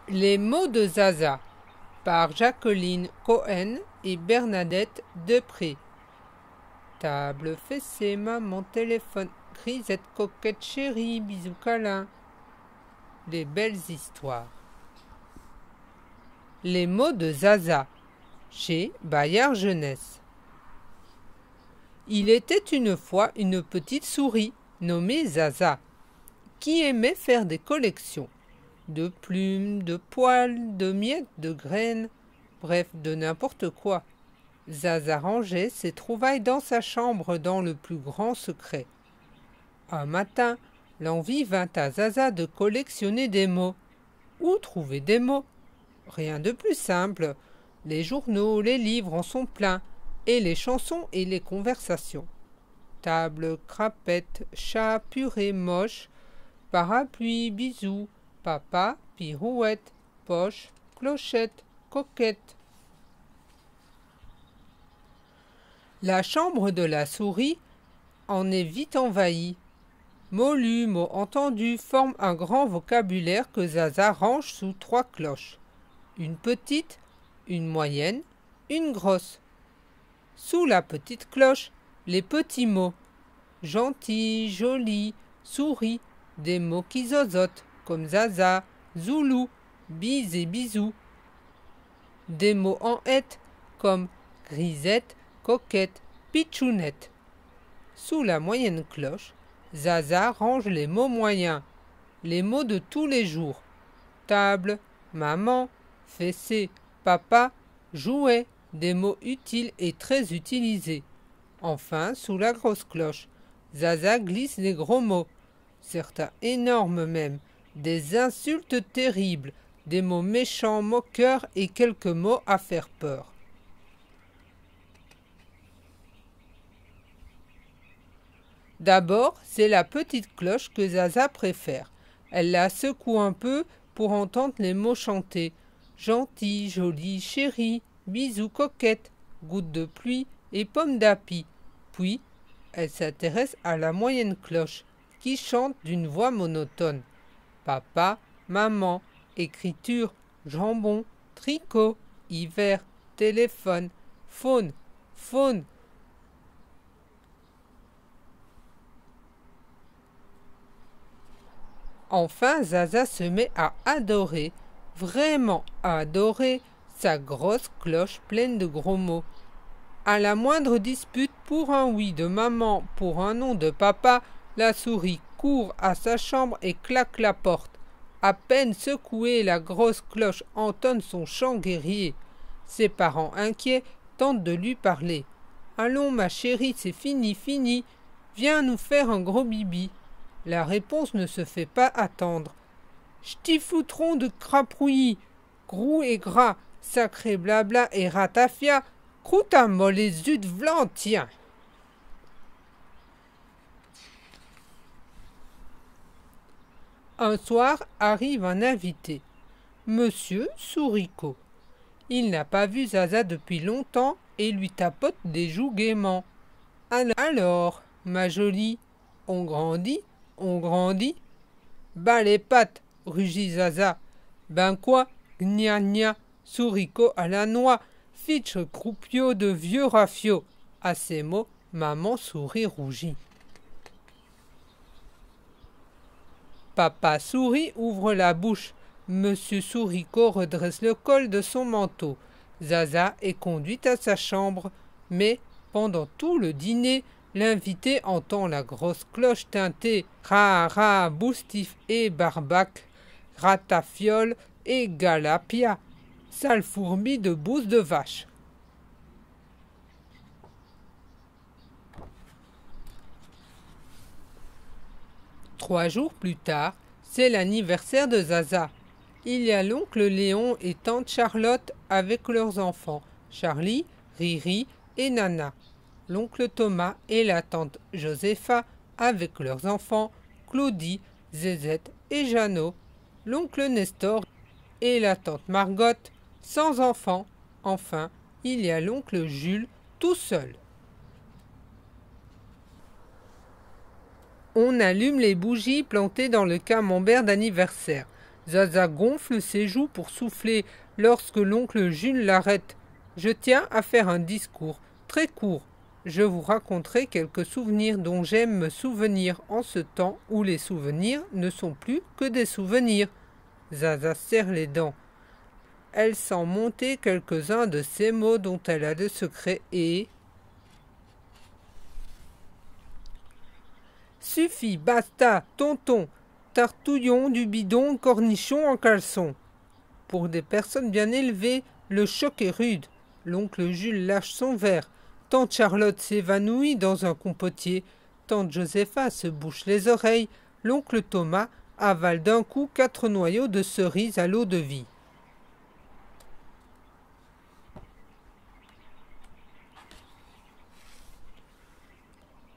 Les mots de Zaza par Jacqueline Cohen et Bernadette Depré. Table, fessée, maman, téléphone, grisette, coquette, chérie, bisous, câlin. Les belles histoires. Les mots de Zaza chez Bayard Jeunesse. Il était une fois une petite souris nommée Zaza qui aimait faire des collections de plumes, de poils, de miettes, de graines, bref, de n'importe quoi. Zaza rangeait ses trouvailles dans sa chambre dans le plus grand secret. Un matin, l'envie vint à Zaza de collectionner des mots. Où trouver des mots? Rien de plus simple. Les journaux, les livres en sont pleins, et les chansons et les conversations. Table, crapette, chat, purée, moche, parapluie, bisous, papa, pirouette, poche, clochette, coquette. La chambre de la souris en est vite envahie. Mots lus, mots entendus forment un grand vocabulaire que Zaza range sous 3 cloches. Une petite, une moyenne, une grosse. Sous la petite cloche, les petits mots. Gentil, joli, souris, des mots qui zozotent, comme Zaza, Zoulou, bise et bisous. Des mots en hête, comme grisette, coquette, pitchounette. Sous la moyenne cloche, Zaza range les mots moyens, les mots de tous les jours. Table, maman, fessée, papa, jouet, des mots utiles et très utilisés. Enfin, sous la grosse cloche, Zaza glisse les gros mots, certains énormes même, des insultes terribles, des mots méchants, moqueurs et quelques mots à faire peur. D'abord, c'est la petite cloche que Zaza préfère. Elle la secoue un peu pour entendre les mots chantés. Gentil, joli, chéri, bisous, coquette, goutte de pluie et pomme d'api. Puis, elle s'intéresse à la moyenne cloche, qui chante d'une voix monotone. Papa, maman, écriture, jambon, tricot, hiver, téléphone, faune, faune. Enfin, Zaza se met à adorer, vraiment à adorer, sa grosse cloche pleine de gros mots. À la moindre dispute pour un oui de maman, pour un non de papa, la souris court à sa chambre et claque la porte. À peine secouée, la grosse cloche entonne son chant guerrier. Ses parents inquiets tentent de lui parler. « Allons, ma chérie, c'est fini, fini. Viens nous faire un gros bibi. » La réponse ne se fait pas attendre. « J't'y foutron de craprouillis, gros et gras, sacré blabla et ratafia, croûte à molle et zut v'lan, tiens !» Un soir arrive un invité, Monsieur Sourico. Il n'a pas vu Zaza depuis longtemps et lui tapote des joues gaiement. « Alors, ma jolie, on grandit, on grandit ?»« Bas les pattes, rugit Zaza. »« Ben quoi, gna gna, Sourico à la noix, fiche croupiot de vieux rafio. » À ces mots, maman souris rougit. Papa souris ouvre la bouche. Monsieur Sourico redresse le col de son manteau. Zaza est conduite à sa chambre, mais pendant tout le dîner, l'invité entend la grosse cloche teinter ra ra boustif et barbac, ratafiole et galapia, sale fourmi de bouse de vache. Trois jours plus tard, c'est l'anniversaire de Zaza. Il y a l'oncle Léon et tante Charlotte avec leurs enfants, Charlie, Riri et Nana. L'oncle Thomas et la tante Josepha avec leurs enfants, Claudie, Zézette et Jeannot. L'oncle Nestor et la tante Margotte, sans enfants. Enfin, il y a l'oncle Jules, tout seul. On allume les bougies plantées dans le camembert d'anniversaire. Zaza gonfle ses joues pour souffler lorsque l'oncle Jules l'arrête. Je tiens à faire un discours très court. Je vous raconterai quelques souvenirs dont j'aime me souvenir en ce temps où les souvenirs ne sont plus que des souvenirs. Zaza serre les dents. Elle sent monter quelques-uns de ces mots dont elle a de secrets et... Suffit, basta, tonton, tartouillon du bidon, cornichon en caleçon. Pour des personnes bien élevées, le choc est rude. L'oncle Jules lâche son verre. Tante Charlotte s'évanouit dans un compotier. Tante Josepha se bouche les oreilles. L'oncle Thomas avale d'un coup 4 noyaux de cerises à l'eau-de-vie.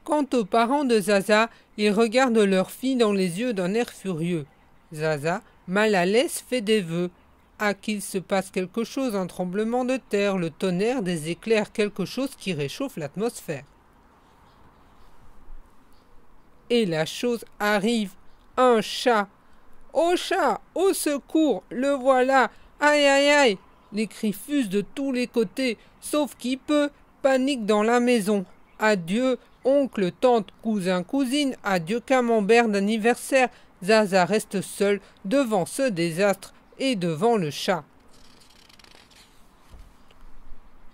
Quant aux parents de Zaza, ils regardent leur fille dans les yeux d'un air furieux. Zaza, mal à l'aise, fait des vœux. À qu'il se passe quelque chose, un tremblement de terre, le tonnerre, des éclairs, quelque chose qui réchauffe l'atmosphère. Et la chose arrive. Un chat. Au chat, au secours, le voilà. Aïe aïe aïe. Les cris fusent de tous les côtés, sauf qui peut, panique dans la maison. Adieu, oncle, tante, cousin, cousine, adieu camembert d'anniversaire. Zaza reste seule devant ce désastre et devant le chat.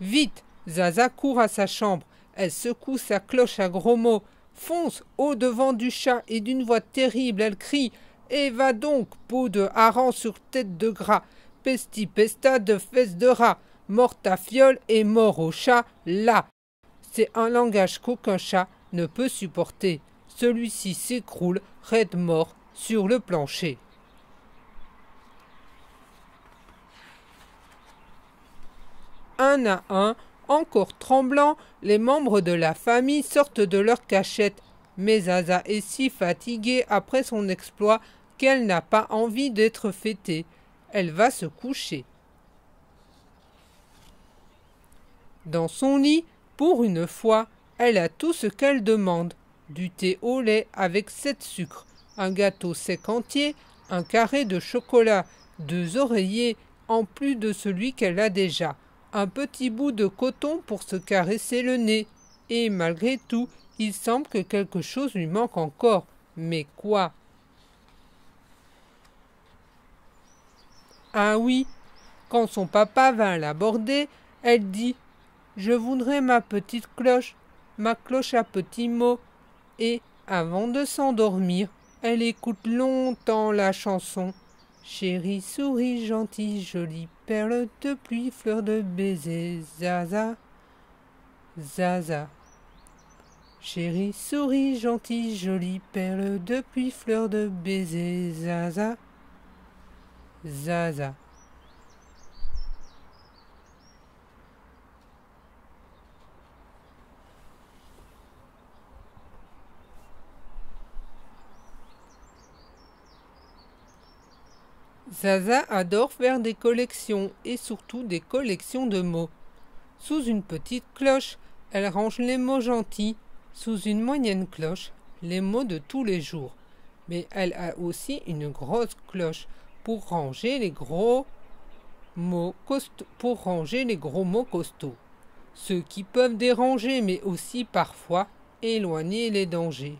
Vite, Zaza court à sa chambre. Elle secoue sa cloche à gros mots, fonce au-devant du chat et d'une voix terrible, elle crie « Et va donc, peau de hareng sur tête de gras, pesti pesta de fesses de rat, mort ta fiole et mort au chat, là !» C'est un langage qu'aucun chat ne peut supporter. Celui-ci s'écroule, raide mort, sur le plancher. Un à un, encore tremblants, les membres de la famille sortent de leur cachette. Mais Zaza est si fatiguée après son exploit qu'elle n'a pas envie d'être fêtée. Elle va se coucher. Dans son lit, pour une fois, elle a tout ce qu'elle demande. Du thé au lait avec 7 sucres, un gâteau sec entier, un carré de chocolat, 2 oreillers en plus de celui qu'elle a déjà, un petit bout de coton pour se caresser le nez. Et malgré tout, il semble que quelque chose lui manque encore. Mais quoi? Ah oui, quand son papa vint l'aborder, elle dit « Je voudrais ma petite cloche, ma cloche à petits mots. » Et, avant de s'endormir, elle écoute longtemps la chanson. Chérie, souris, gentille, jolie perle de pluie, fleur de baiser, Zaza, Zaza. Chérie, souris, gentille, jolie perle de pluie, fleur de baiser, Zaza, Zaza. Zaza adore faire des collections et surtout des collections de mots. Sous une petite cloche, elle range les mots gentils. Sous une moyenne cloche, les mots de tous les jours. Mais elle a aussi une grosse cloche pour ranger les gros mots costauds. Ceux qui peuvent déranger mais aussi parfois éloigner les dangers.